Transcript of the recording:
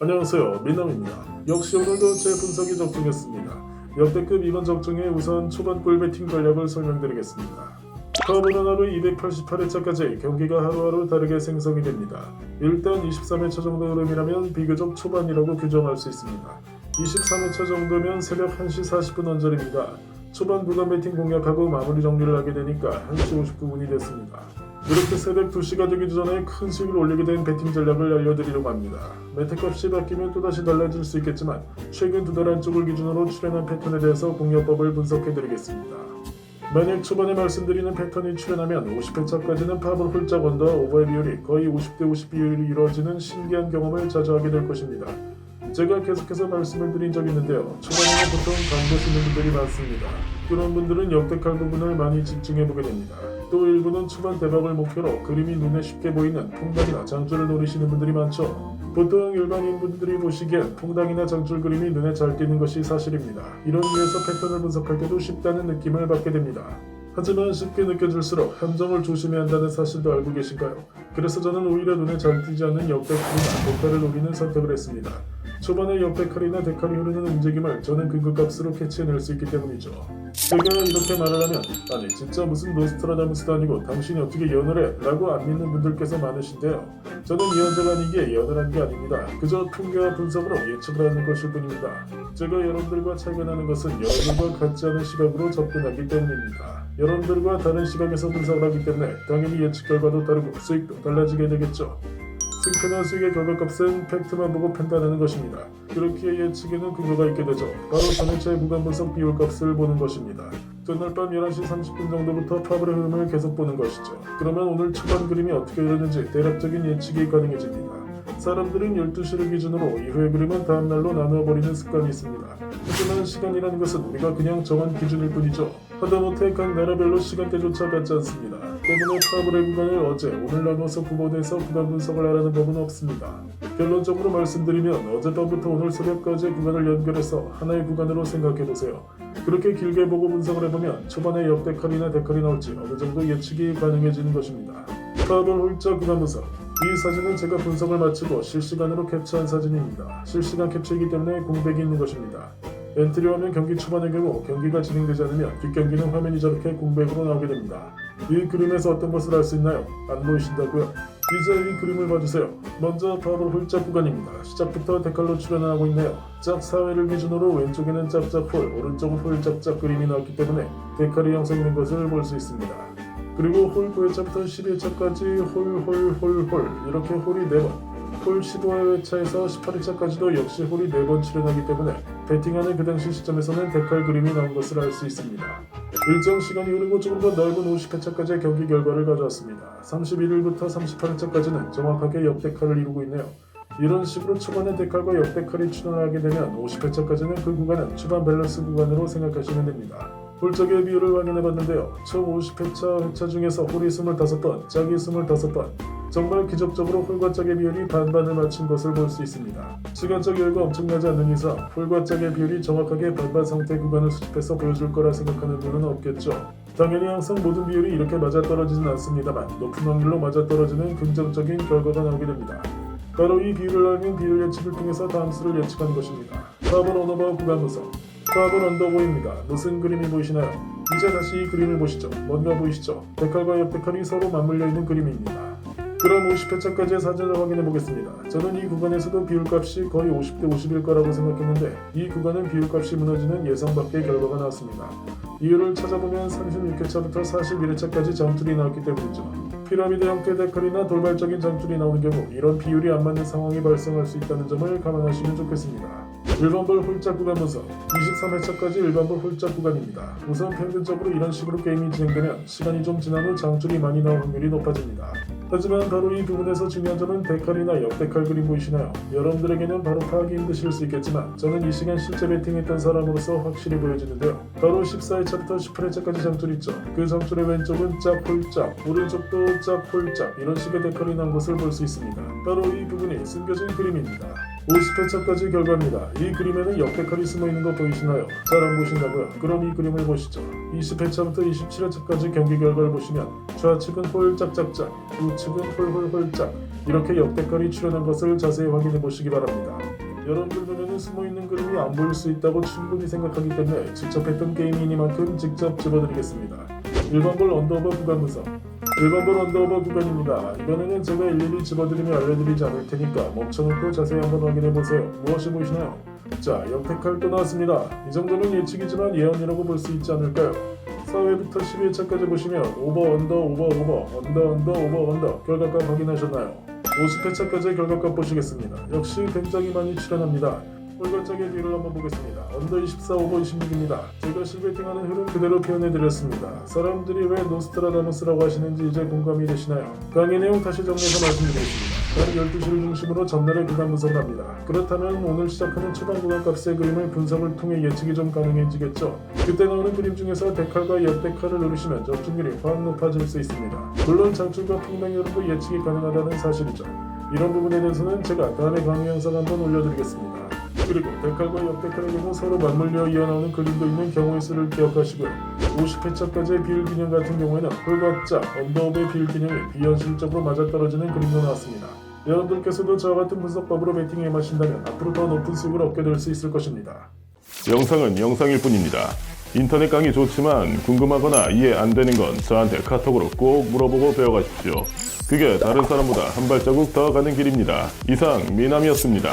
안녕하세요, 민남입니다. 역시 오늘도 제 분석이 적중했습니다. 역대급 이번 적중에 우선 초반 꿀배팅 전략을 설명드리겠습니다. 컵은 하루 288회차까지 경기가 하루하루 다르게 생성이 됩니다. 일단 23회차 정도 흐름이라면 비교적 초반이라고 규정할 수 있습니다. 23회차 정도면 새벽 1시 40분 언저리입니다. 초반 구간 배팅 공략하고 마무리 정리를 하게 되니까 1시 59분이 됐습니다. 이렇게 새벽 2시가 되기 전에 큰 수익을 올리게 된 배팅 전략을 알려드리려고 합니다. 매트값이 바뀌면 또다시 달라질 수 있겠지만 최근 두 달 안쪽을 기준으로 출현한 패턴에 대해서 공략법을 분석해드리겠습니다. 만약 초반에 말씀드리는 패턴이 출현하면 50회차까지는 팝을 홀짝 언더 오버의 비율이 거의 50대 50 비율이 이루어지는 신기한 경험을 자주 하게 될 것입니다. 제가 계속해서 말씀을 드린 적이 있는데요. 초반에는 보통 간보시는 분들이 많습니다. 그런 분들은 역대칼 부분을 많이 집중해보게 됩니다. 또 일부는 초반 대박을 목표로 그림이 눈에 쉽게 보이는 통닭이나 장줄을 노리시는 분들이 많죠. 보통 일반인 분들이 보시기엔 통닭이나 장줄 그림이 눈에 잘 띄는 것이 사실입니다. 이런 이유에서 패턴을 분석할 때도 쉽다는 느낌을 받게 됩니다. 하지만 쉽게 느껴질수록 함정을 조심해야 한다는 사실도 알고 계신가요? 그래서 저는 오히려 눈에 잘 띄지 않는 역대칼이나 데칼을 노리는 선택을 했습니다. 초반에 역대칼이나 데칼이 흐르는 움직임을 저는 근거값으로 캐치해낼 수 있기 때문이죠. 제가 이렇게 말을 하면 아니 진짜 무슨 노스트라다무스도 아니고 당신이 어떻게 연을 해? 라고 안 믿는 분들께서 많으신데요. 저는 예언자가 아니기에 연을 한 게 아닙니다. 그저 통계와 분석으로 예측을 하는 것일 뿐입니다. 제가 여러분들과 차이가 것은 여러분과 같지 않은 시각으로 접근하기 때문입니다. 여러분들과 다른 시각에서 분석을 하기 때문에 당연히 예측 결과도 다르고 수익도 달라지게 되겠죠. 승패나 수익의 결과값은 팩트만 보고 판단하는 것입니다. 그렇기에 예측에는 근거가 있게 되죠. 바로 전일체 구간 분석 비율값을 보는 것입니다. 전날 밤 11시 30분 정도부터 팝의 흐름을 계속 보는 것이죠. 그러면 오늘 초반 그림이 어떻게 흐르는지 대략적인 예측이 가능해집니다. 사람들은 12시를 기준으로 이후의 그림은 다음날로 나누어버리는 습관이 있습니다. 하지만 시간이라는 것은 우리가 그냥 정한 기준일 뿐이죠. 하다못해 각 나라별로 시간대조차 같지 않습니다. 때문에 파브레 구간을 어제, 오늘 나눠서 구분해서 구간 분석을 하라는 법은 없습니다. 결론적으로 말씀드리면 어젯밤부터 오늘 새벽까지의 구간을 연결해서 하나의 구간으로 생각해보세요. 그렇게 길게 보고 분석을 해보면 초반에 역대칼이나 데칼이 나올지 어느 정도 예측이 가능해지는 것입니다. 파블 홀짜 구간 분석. 이 사진은 제가 분석을 마치고 실시간으로 캡처한 사진입니다. 실시간 캡처이기 때문에 공백이 있는 것입니다. 엔트리 화면 경기 초반의 경우 경기가 진행되지 않으면 뒷경기는 화면이 저렇게 공백으로 나오게 됩니다. 이 그림에서 어떤 것을 알 수 있나요? 안 보이신다고요? 이제 이 그림을 봐주세요. 먼저 바로 홀짝 구간입니다. 시작부터 데칼로 출현하고 있네요. 짝 4회를 기준으로 왼쪽에는 짝짝 홀, 오른쪽은 홀 짝짝 그림이 나왔기 때문에 데칼이 형성된 것을 볼 수 있습니다. 그리고 홀 9회차부터 12회차까지 홀 이렇게 홀이 4번, 홀 15회차에서 18회차까지도 역시 홀이 4번 출현하기 때문에 배팅하는 그 당시 시점에서는 데칼 그림이 나온 것을 알 수 있습니다. 일정 시간이 흐르고 조금 더 넓은 50회차까지의 경기 결과를 가져왔습니다. 31일부터 38회차까지는 정확하게 역데칼을 이루고 있네요. 이런 식으로 초반에 데칼과 역데칼이 출현하게 되면 50회차까지는 그 구간은 초반 밸런스 구간으로 생각하시면 됩니다. 홀짝의 비율을 확인해봤는데요. 총 50회차 중에서 홀이 25번, 짝이 25번, 정말 기적적으로 홀과 짝의 비율이 반반을 맞춘 것을 볼 수 있습니다. 시간적 여유가 엄청나지 않는 이상 홀과 짝의 비율이 정확하게 반반 상태 구간을 수집해서 보여줄 거라 생각하는 분은 없겠죠. 당연히 항상 모든 비율이 이렇게 맞아떨어지진 않습니다만 높은 확률로 맞아떨어지는 긍정적인 결과가 나오게 됩니다. 바로 이 비율을 알면 비율 예측을 통해서 다음 수를 예측하는 것입니다. 팝은 언어버 구간 분석. 팝은 언더고입니다. 무슨 그림이 보이시나요? 이제 다시 이 그림을 보시죠. 뭔가 보이시죠? 데칼과 역데칼이 서로 맞물려 있는 그림입니다. 그럼 50회차까지의 사진을 확인해 보겠습니다. 저는 이 구간에서도 비율값이 거의 50대 50일 거라고 생각했는데 이 구간은 비율값이 무너지는 예상 밖의 결과가 나왔습니다. 이유를 찾아보면 36회차부터 41회차까지 장줄이 나왔기 때문이죠. 피라미드 형태 데칼이나 돌발적인 장줄이 나오는 경우 이런 비율이 안 맞는 상황이 발생할 수 있다는 점을 감안하시면 좋겠습니다. 일반볼 홀짝 구간 분석. 23회차까지 일반볼 홀짝 구간입니다. 우선 평균적으로 이런 식으로 게임이 진행되면 시간이 좀 지난 후 장줄이 많이 나올 확률이 높아집니다. 하지만 바로 이 부분에서 중요한 점은 데칼이나 역데칼 그림 보이시나요? 여러분들에게는 바로 파악이 힘드실 수 있겠지만 저는 이 시간 실제 배팅했던 사람으로서 확실히 보여지는데요. 바로 14회차부터 18회차까지 장줄 있죠. 그 장줄의 왼쪽은 짝 홀짝, 오른쪽도 짝 홀짝 이런 식의 데칼이 나온 것을 볼 수 있습니다. 바로 이 부분이 숨겨진 그림입니다. 50회차까지 결과입니다. 이 그림에는 역대칼이 숨어있는 거 보이시나요? 잘 안 보신다고요? 그럼 이 그림을 보시죠. 20회차부터 27회차까지 경기 결과를 보시면 좌측은 홀짝짝짝, 우측은 홀홀홀짝 이렇게 역대칼이 출현한 것을 자세히 확인해 보시기 바랍니다. 여러분들 눈에는 숨어있는 그림이 안 보일 수 있다고 충분히 생각하기 때문에 직접 했던 게임이니만큼 직접 집어드리겠습니다. 1번볼 언더오버 구간 분석 1번볼 언더오버 구간입니다. 이번에는 제가 일일이 집어드리며 알려드리지 않을 테니까 멈춰놓고 자세히 한번 확인해보세요. 무엇이 보이시나요? 자, 역대칼 또 나왔습니다. 이 정도는 예측이지만 예언이라고 볼 수 있지 않을까요? 4회부터 12회차까지 보시면 오버 언더 오버 오버 언더 언더 오버 언더 결과값 확인하셨나요? 50회차까지 결과값 보시겠습니다. 역시 굉장히 많이 출현합니다. 홀가짝의 뒤를 한번 보겠습니다. 언더 24 오버 26입니다. 제가 실베팅하는 흐름 그대로 표현해드렸습니다. 사람들이 왜 노스트라다무스라고 하시는지 이제 공감이 되시나요? 강의 내용 다시 정리해서 말씀드리겠습니다. 밤 12시를 중심으로 전날의 구간 분석을 합니다. 그렇다면 오늘 시작하는 초반 구간 값의 그림을 분석을 통해 예측이 좀 가능해지겠죠? 그때 나오는 그림 중에서 데칼과 역데칼을 누르시면 적중률이 확 높아질 수 있습니다. 물론 장출과 평면으로도 예측이 가능하다는 사실이죠. 이런 부분에 대해서는 제가 다음에 강의 영상 한번 올려드리겠습니다. 그리고 데칼과 역데칼의 경우 서로 맞물려 이어나오는 그림도 있는 경우의 수를 기억하시고요. 50회차까지의 비율균형 같은 경우에는 홀과 언더오브의 비율균형이 비현실적으로 맞아떨어지는 그림도 나왔습니다. 여러분들께서도 저와 같은 분석법으로 베팅에 마신다면 앞으로 더 높은 수익을 얻게 될 수 있을 것입니다. 영상은 영상일 뿐입니다. 인터넷 강의 좋지만 궁금하거나 이해 안 되는 건 저한테 카톡으로 꼭 물어보고 배워가십시오. 그게 다른 사람보다 한 발자국 더 가는 길입니다. 이상 미남이었습니다.